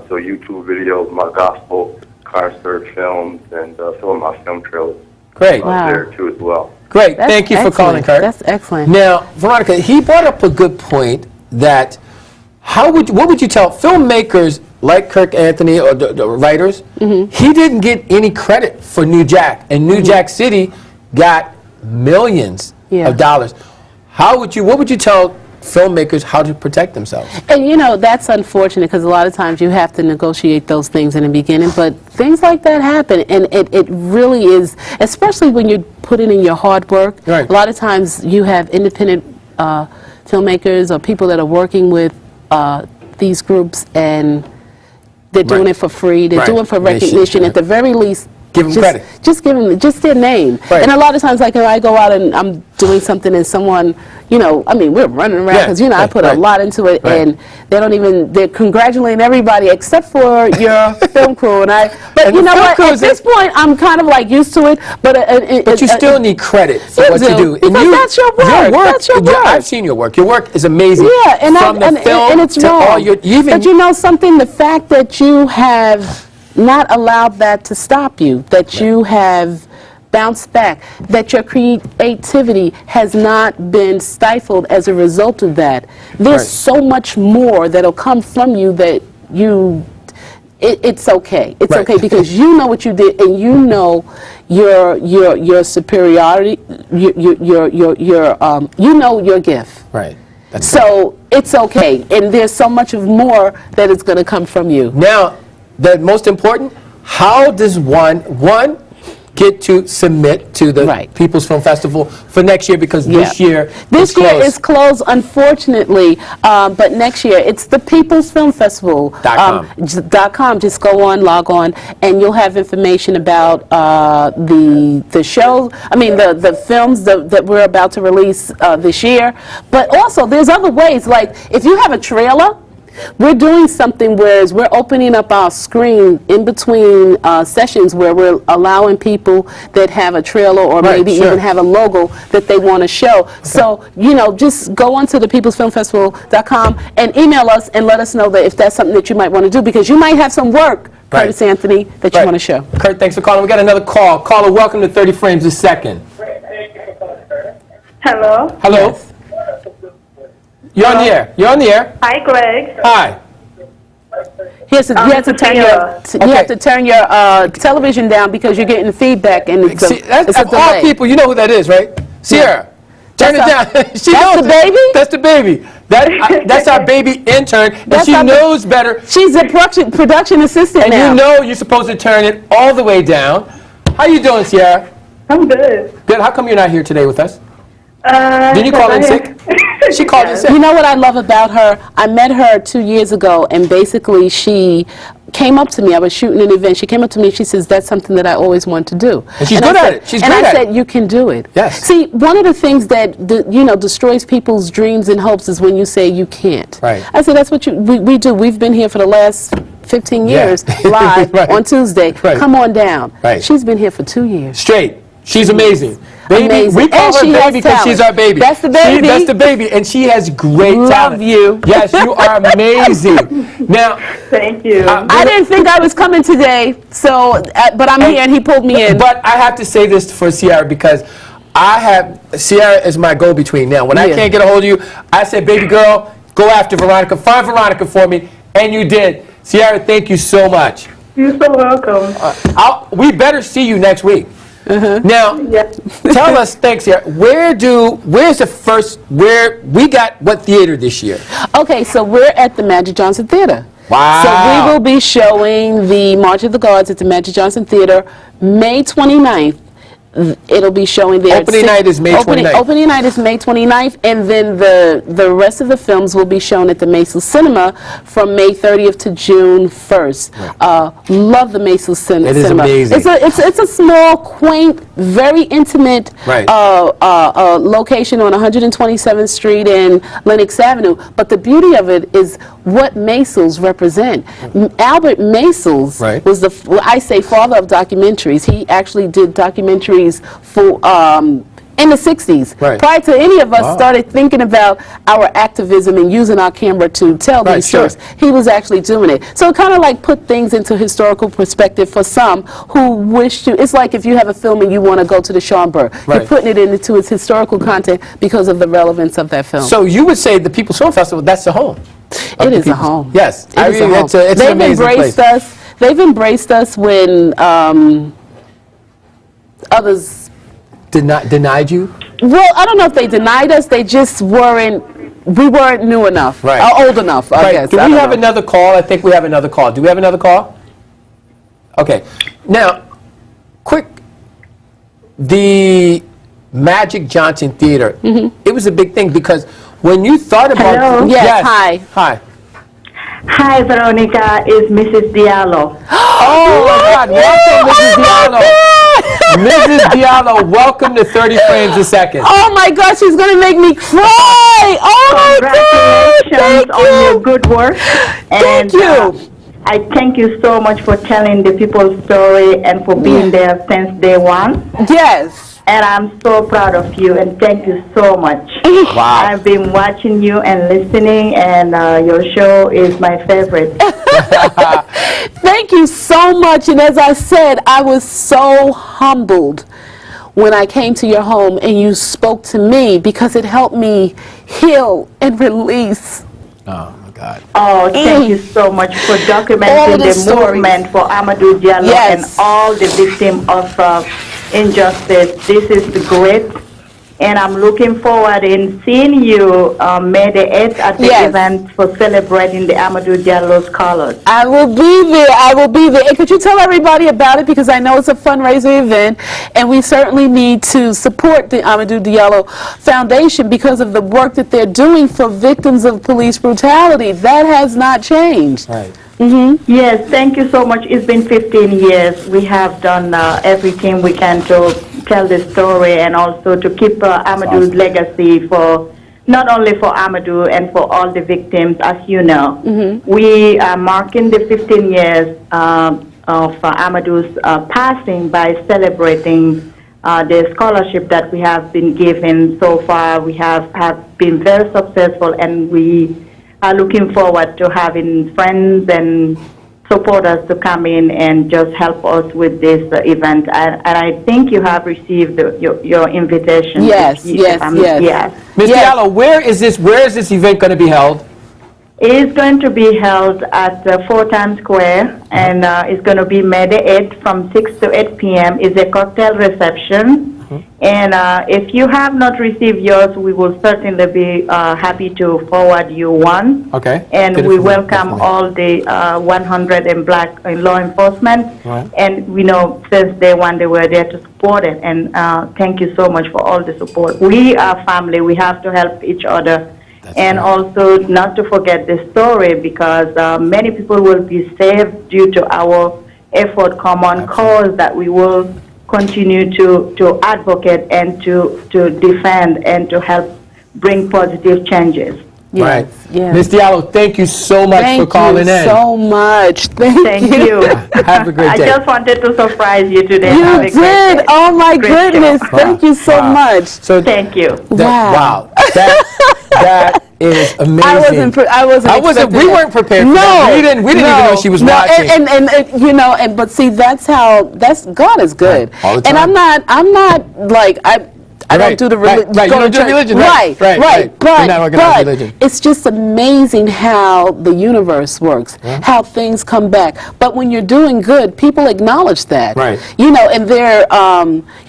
YouTube videos, my gospel concert films, and some of my film trailers. Great. There too as well. Great. Thank you for calling, Kurt. That's excellent. Now, Veronica, he brought up a good point that what would you tell filmmakers like Kurt Anthony or the writers? He didn't get any credit for New Jack, and New Jack City got millions of dollars. What would you tell filmmakers how to protect themselves? And that's unfortunate because a lot of times you have to negotiate those things in the beginning, but things like that happen, and it really is, especially when you're putting in your hard work. A lot of times you have independent filmmakers or people that are working with these groups, and they're doing it for free. They're doing it for recognition. At the very least, give them credit. Just give them their name. And a lot of times, like if I go out and I'm doing something and someone, we're running around because I put a lot into it, and they're congratulating everybody except for your film crew. But you know what? At this point, I'm kind of like used to it. But you still need credit for what you do. Because that's your work. That's your work. I've seen your work. Your work is amazing. Yeah, and from the film and it's to wrong. all your But you know something? The fact that you have not allowed that to stop you, that you have bounce back, that your creativity has not been stifled as a result of that. There's so much more that'll come from you that it's okay. It's okay because you know what you did and you know your superiority, you know your gift. Right. So it's okay, and there's so much of more that is going to come from you. Now, the most important, how does one get to submit to the People's Film Festival for next year? Because this year is closed, unfortunately. But next year, it's the People's Film Festival.com. Just go on, log on, and you'll have information about the show. I mean, the films that we're about to release this year. But also, there's other ways. Like if you have a trailer. We're doing something where we're opening up our screen in between sessions where we're allowing people that have a trailer or maybe even have a logo that they want to show. Okay. So, just go onto the peoplesfilmfestival.com and email us and let us know that if that's something that you might want to do, because you might have some work, Curtis Anthony, that you want to show. Kurt, thanks for calling. We got another call. Caller, welcome to 30 Frames a Second. Hello? Hello? Yes. You're on the air. You're on the air. Hi, Greg. Hi. You have to turn your television down because you're getting feedback and it's of all people, you know who that is, right? Sierra. Turn it down. She knows the baby? That's the baby. That's our baby intern, and she knows better. She's a production assistant now. And you know you're supposed to turn it all the way down. How you doing, Sierra? I'm good. Good. How come you're not here today with us? Did you call in sick? She called in sick. You know what I love about her? I met her 2 years ago, and basically she came up to me. I was shooting an event. She came up to me and she says, that's something that I always want to do. And she's good at it. She's great at it. And I said, you can do it. Yes. See, one of the things that destroys people's dreams and hopes is when you say you can't. Right. I said, that's what we do. We've been here for the last 15 years live on Tuesday. Come on down. Right. She's been here for 2 years. Straight. She's amazing. Baby, amazing. We call her baby because she's our baby. That's the baby. That's the baby, and she has great talent. Love you. Yes, you are amazing. Now, thank you. I didn't think I was coming today, so but I'm here, and he pulled me in. But I have to say this for Sierra because Sierra is my go-between. Now, when I can't get a hold of you, I say, baby girl, go after Veronica. Find Veronica for me, and you did. Sierra, thank you so much. You're so welcome. We better see you next week. Now, tell us, thanks, Sierra, where we got what theater this year? Okay, so we're at the Magic Johnson Theater. Wow. So we will be showing the March of the Gods at the Magic Johnson Theater May 29th. It'll be showing there. Opening night is May 29th. Opening night is May 29th, and then the rest of the films will be shown at the Maisel Cinema from May 30th to June 1st. Love the Maisel Cinema. It is amazing. It's a small, quaint, very intimate location on 127th Street and Lenox Avenue. But the beauty of it is what Maisels represent. Albert Maisels was I say father of documentaries. He actually did documentaries for in the 60s. Prior to any of us started thinking about our activism and using our camera to tell these stories, he was actually doing it. So it kind of like put things into historical perspective for some who wish to. It's like if you have a film and you want to go to the Schomburg, you're putting it into its historical content because of the relevance of that film. So you would say the People's Film Festival, that's the home. It is a home. Yes. It is a home. It's an amazing place. They've embraced us when others denied you? Well, I don't know if they denied us. They just we weren't new enough, or old enough, I guess. Do we have another call? I think we have another call. Do we have another call? Okay. Now, the Magic Johnson Theater, it was a big thing because when you thought about... Hello? Yes, hi. Hi. Hi, Veronica. It's Mrs. Diallo. Oh, my God. Welcome, Mrs. Diallo. Mrs. Diallo, welcome to 30 Frames a Second. Oh, my God. She's going to make me cry. Oh, my God. Congratulations on your good work. Thank you. I thank you so much for telling the people's story and for being there since day one. Yes. And I'm so proud of you, and thank you so much. Wow. I've been watching you and listening, and your show is my favorite. Thank you so much. And as I said, I was so humbled when I came to your home and you spoke to me, because it helped me heal and release. Oh my God. Oh, thank you so much for All documenting the the stories. movement for Amadou Diallo Yes. and all the victims of injustice. This is great. And I'm looking forward in seeing you May the 8th at the Yes. event for celebrating the Amadou Diallo scholars. I will be there. I will be there. And could you tell everybody about it? Because I know it's a fundraiser event, and we certainly need to support the Amadou Diallo Foundation because of the work that they're doing for victims of police brutality. That has not changed. Right. Yes, thank you so much. It's been 15 years. We have done everything we can to tell the story and also to keep Amadou's legacy for not only for Amadou and for all the victims, as you know. We are marking the 15 years of Amadou's passing by celebrating the scholarship that we have been given so far. We have been very successful, and we are looking forward to having friends and supporters to come in and just help us with this event. And I think you have received your invitation. Yes, yes. Ms. Diallo, where is this event going to be held? It's going to be held at 4 Times Square, and it's going to be May the 8th from 6 to 8 p.m. It's a cocktail reception. And if you have not received yours, we will certainly be happy to forward you one. Okay. And Good we information, welcome definitely. all the 100 and black law enforcement. Right. And we know since day one they were there to support it. And thank you so much for all the support. We are family. We have to help each other. And also not to forget the story, because many people will be saved due to our effort, common cause that we will continue to advocate and to defend and to help bring positive changes. Right. yes. Ms. Diallo, thank you so much for calling Thank you in. so much. Thank you. Have a great day. I just wanted to surprise you today. You Have a great did. day. Oh my Great show. goodness. Thank you so Wow. much. So Thank you. Wow. That is amazing. I wasn't expecting we that. weren't prepared for No, that. We didn't even know she was watching. And you know, but see, that's God is good. All the And time. I'm not like I don't Right, do the right, religion. right. You don't do religion, right, right, right. But, You're not organized religion. it's just amazing how the universe works, how things come back. But when you're doing good, people acknowledge that. Right. You know, and they're,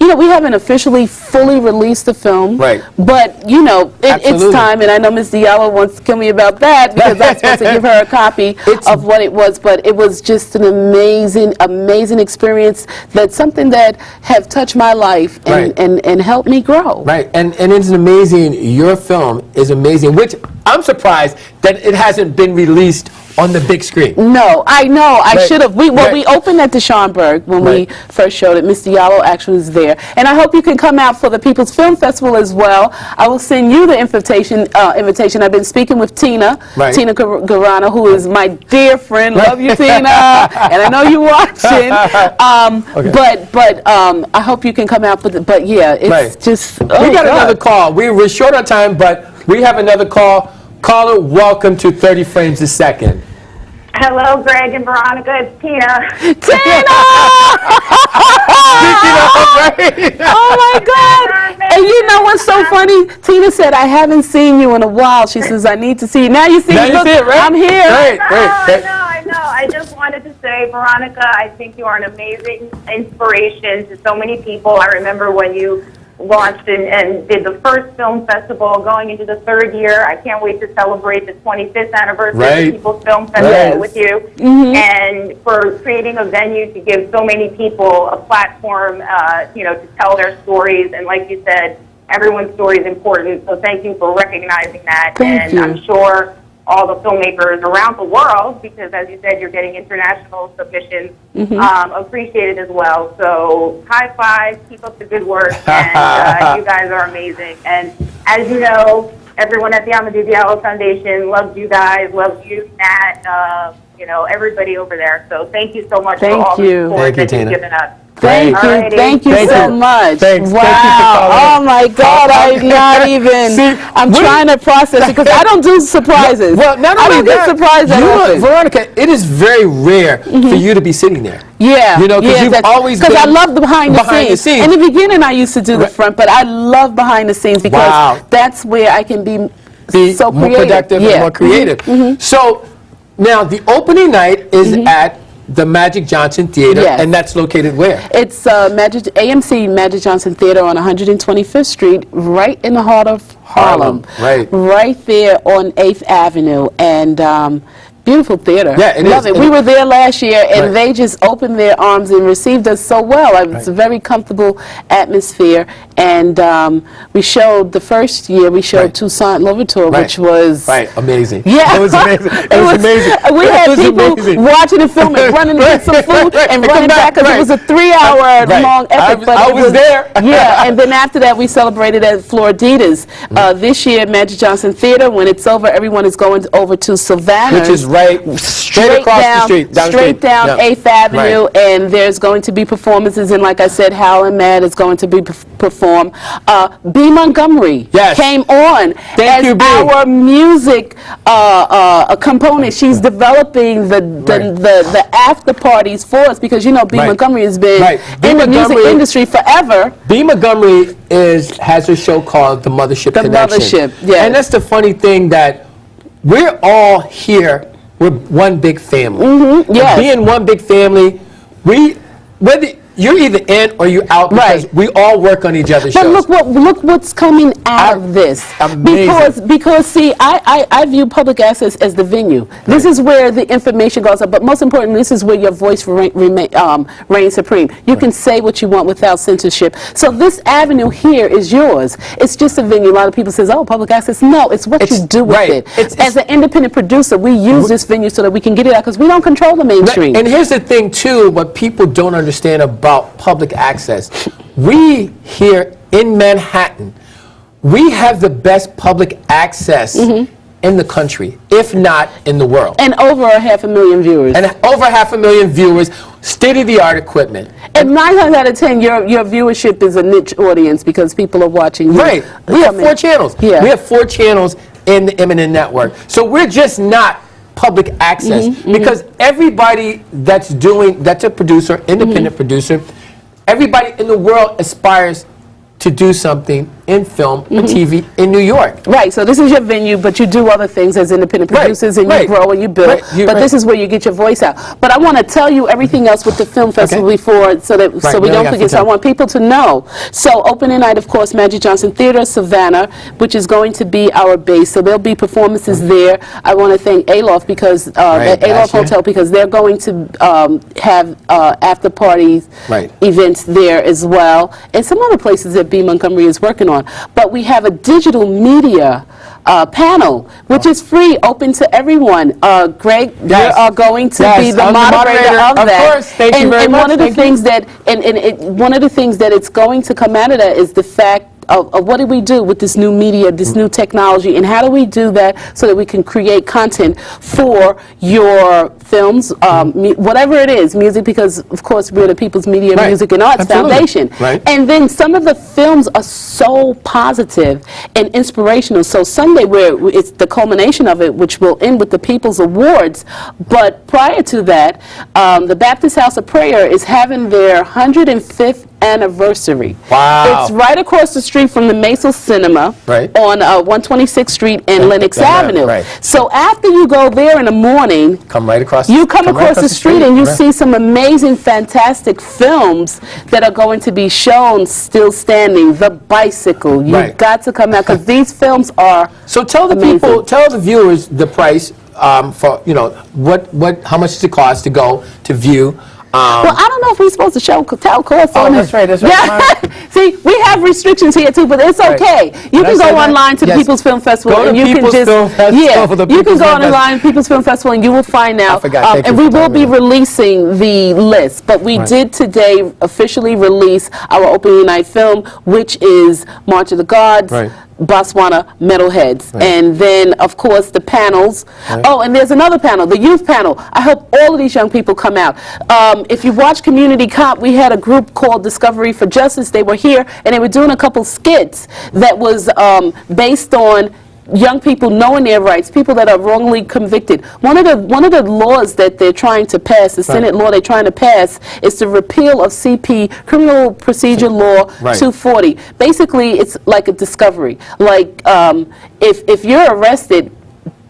you know, we haven't officially fully released the film. Right. But, you know, it's Absolutely. time, and I know Ms. Diallo wants to tell me about that because I'm supposed to give her a copy of what it was. But it was just an amazing, amazing experience. That's something that have touched my life and, Right. and helped me grow. Right, and it's amazing. Your film is amazing, which I'm surprised that it hasn't been released on the big screen. No, I know. I Right. should have. We Right. opened at the Schomburg when Right. we first showed it. Ms. Diallo actually was there, and I hope you can come out for the People's Film Festival as well. I will send you the invitation. I've been speaking with Tina, Right. Tina Garana, who is my dear friend. Love you, Tina, and I know you're watching. But I hope you can come out. But yeah, it's Right. just. We got God. another call. We're short on time, but we have another call. Caller, welcome to 30 Frames a Second. Hello, Greg and Veronica. It's Tina. Oh my God! And you know what's so funny? Tina said, "I haven't seen you in a while." She says, "I need to see you." Now you see Now me. you Look, see it, right? I'm here. Great. I know. I just wanted to say, Veronica, I think you are an amazing inspiration to so many people. I remember when you launched and did the first film festival, going into the third year. I can't wait to celebrate the 25th anniversary of the People's Film Festival with you, and for creating a venue to give so many people a platform, you know, to tell their stories. And like you said, everyone's story is important. So thank you for recognizing that. Thank you. I'm sure all the filmmakers around the world, because as you said, you're getting international submissions, appreciate it as well. So high five, keep up the good work, and you guys are amazing. And as you know, everyone at the Amadou Diallo Foundation loves you guys, loves you, Nat, you know, everybody over there. So thank you so much for all the support that you've given us. Thank you. Alrighty. Thank you Thank so you. much. Thanks. Wow. Thank you for calling Oh my God. I'm not even. See, I'm trying to process it because I don't do surprises. Well, not I only don't that, get surprised that often. Veronica, it is very rare for you to be sitting there. Yeah, You know, because you've always been because I love the behind the scenes. scenes. In the beginning, I used to do the front, but I love behind the scenes because that's where I can be so more creative. productive and more creative. So now the opening night is at the Magic Johnson Theater, and that's located where? It's AMC Magic Johnson Theater on 125th Street, right in the heart of Harlem. Right there on 8th Avenue. And beautiful theater. Yeah, it Love is. it. We were there last year, and they just opened their arms and received us so well. It's a very comfortable atmosphere. And we showed, the first year, we showed Toussaint Louverture, which was... amazing. Yeah. It was amazing. It was amazing. We had people watching the film and running to get some food and running back because it was a 3-hour long epic. But I was there. Yeah, and then after that, we celebrated at Floriditas. This year, Magic Johnson Theater, when it's over, everyone is going over to Savannah. Which is straight across the street. Straight down 8th Avenue, and there's going to be performances, and like I said, Hal and Mad is going to be performed. B. Montgomery came on as our music component. She's developing the after parties for us because, you know, B. Montgomery has been in the music industry forever. B. Montgomery has a show called The Mothership Connection. Mothership, yeah. And that's the funny thing, that we're all here. We're one big family. Being one big family, whether you're either in or you're out, because we all work on each other's shows. But look what's coming out of this. Amazing. Because see, I view public access as the venue. This is where the information goes up, but most importantly, this is where your voice reigns supreme. You can say what you want without censorship. So this avenue here is yours. It's just a venue. A lot of people says, oh, public access. No, it's what you do with it. As an independent producer, we use this venue so that we can get it out because we don't control the mainstream. And here's the thing, too, what people don't understand about public access. We here in Manhattan, we have the best public access in the country, if not in the world. And over 500,000 viewers. And over 500,000 viewers, state-of-the-art equipment. And 9 times out of 10, your viewership is a niche audience because people are watching you. Right. We have 4 channels. Yeah. We have 4 channels in the Eminent Network. So we're just not public access because everybody that's a producer, independent producer, everybody in the world aspires to do something in film and TV in New York. Right, so this is your venue, but you do other things as independent producers, and you grow and you build, but this is where you get your voice out. But I want to tell you everything else with the film festival before, so we don't forget, so I want people to know. So opening night, of course, Magic Johnson Theater, Savannah, which is going to be our base, so there'll be performances there. I want to thank Aloft because, Aloft Hotel, because they're going to have after parties, events there as well, and some other places that B. Montgomery is working on. But we have a digital media panel, which is free, open to everyone. Greg, you are going to be the moderator of that. Of course, thank you very much. One of the things that, one of the things that it's going to come out of that is the fact of what do we do with this new media, this new technology, and how do we do that so that we can create content for your films, whatever it is, music, because of course we're the People's Media, Music and Arts Foundation. And then some of the films are so positive and inspirational. So Sunday, it's the culmination of it, which will end with the People's Awards. But prior to that, the Baptist House of Prayer is having their 105th anniversary. Wow. It's right across the street from the Maisel Cinema on 126th Street and Lenox Avenue. So after you go there in the morning, come right across the street and you see some amazing, fantastic films that are going to be shown still standing. The Bicycle. You've got to come out because these films are So tell the people, tell the viewers the price for, you know, how much does it cost to go to view? Well, I don't know if we're supposed to tell costs on that's right. Yeah. See, we have restrictions here too, but it's okay. You can go online to the People's Film Festival and you can just you can go online to People's Film Festival and you will find out. And we will be releasing the list, but we did today officially release our opening night film, which is March of the Gods. Botswana metalheads. Right. And then, of course, the panels. Right. Oh, and there's another panel, the youth panel. I hope all of these young people come out. If you watch Community Cop, we had a group called Discovery for Justice. They were here, and they were doing a couple skits that was based on young people knowing their rights, people that are wrongly convicted. One of the laws that they're trying to pass, the Senate law they're trying to pass, is the repeal of CP, Criminal Procedure Law 240. Basically, it's like a discovery. Like if you're arrested,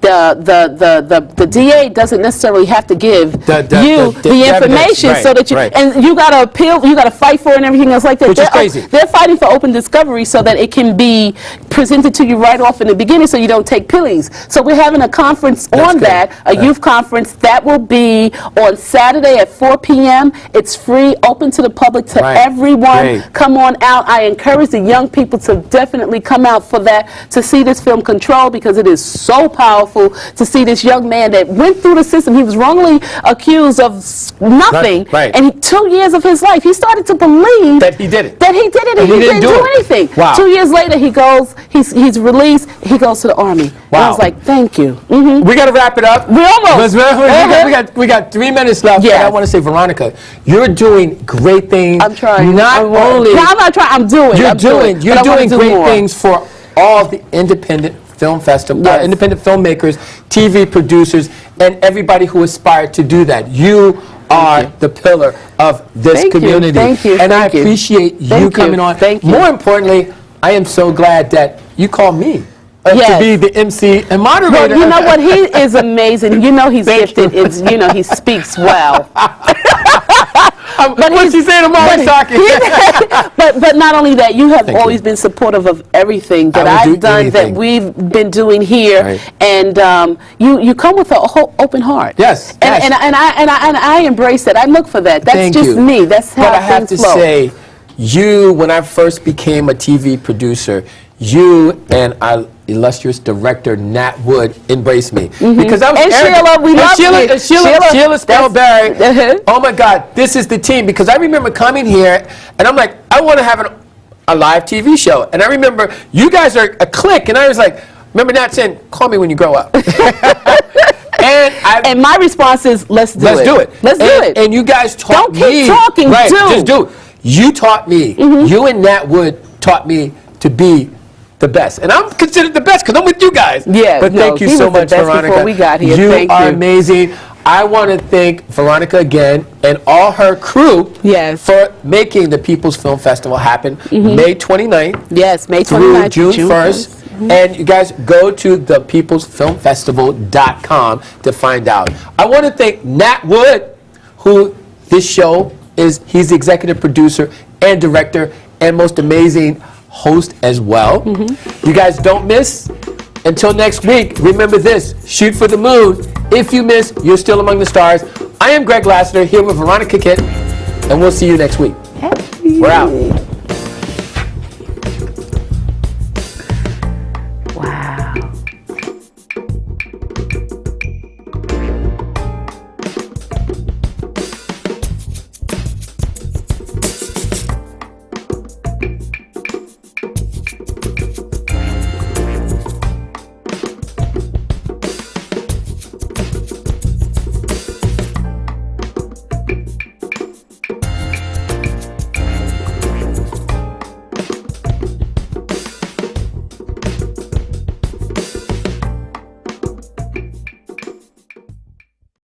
the DA doesn't necessarily have to give you the information, so that you and you got to appeal, you got to fight for it and everything else like that. Which is crazy. They're fighting for open discovery so that it can be presented to you right off in the beginning, so you don't take pillies. So we're having a conference on that, a youth conference that will be on Saturday at 4 p.m. It's free, open to the public, to everyone. Come on out. I encourage the young people to definitely come out for that, to see this film Control, because it is so powerful. To see this young man that went through the system. He was wrongly accused of nothing, and 2 years of his life, he started to believe that he did it. That he did it, and he didn't do anything. Wow. 2 years later, he goes, he's released, he goes to the Army. Wow. And I was like, thank you. We got to wrap it up. We almost. We got 3 minutes left. Yeah. And I want to say, Veronica, you're doing great things. I'm trying. Not only. No, I'm not trying. I'm doing. You're doing great more things for all the independent film festival, independent filmmakers, TV producers, and everybody who aspired to do that. You are the pillar of this community. Thank you. And I appreciate you coming on. Thank you. More importantly, I am so glad that you called me to be the MC and moderator. Well, you know what? He is amazing. You know he's gifted. It's, you know, he speaks well. But what's he saying? I'm always talking. But not only that, you have always been supportive of everything that I've done, that we've been doing here, and you come with a whole open heart. Yes. And I embrace that. I look for that. That's just me. That's how But I have to things flow. say, you, when I first became a TV producer, you and our illustrious director Nat Wood embraced me because I was and arrogant. Sheila, we love you. Sheila Spellberry. Oh my God, this is the team, because I remember coming here and I'm like, I want to have a live TV show, and I remember you guys are a clique, and I was like, remember Nat saying, "Call me when you grow up." And my response is, let's do it. Let's do it. And you guys taught me. Don't keep talking. Just do it. You taught me. You and Nat Wood taught me to be the best, and I'm considered the best because I'm with you guys. Yeah, but thank you so much, Veronica. Before we got here. You Thank are you. amazing. I want to thank Veronica again and all her crew for making the People's Film Festival happen May 29th. Yes, May 29th.29th. Through June 1st. And you guys go to thepeoplesfilmfestival.com to find out. I want to thank Nat Wood, who this show is, he's the executive producer and director and most amazing host as well. You guys don't miss. Until next week, remember this: shoot for the moon. If you miss, you're still among the stars. I am Greg Lassiter here with Veronica Kitt, and we'll see you next week. We're out.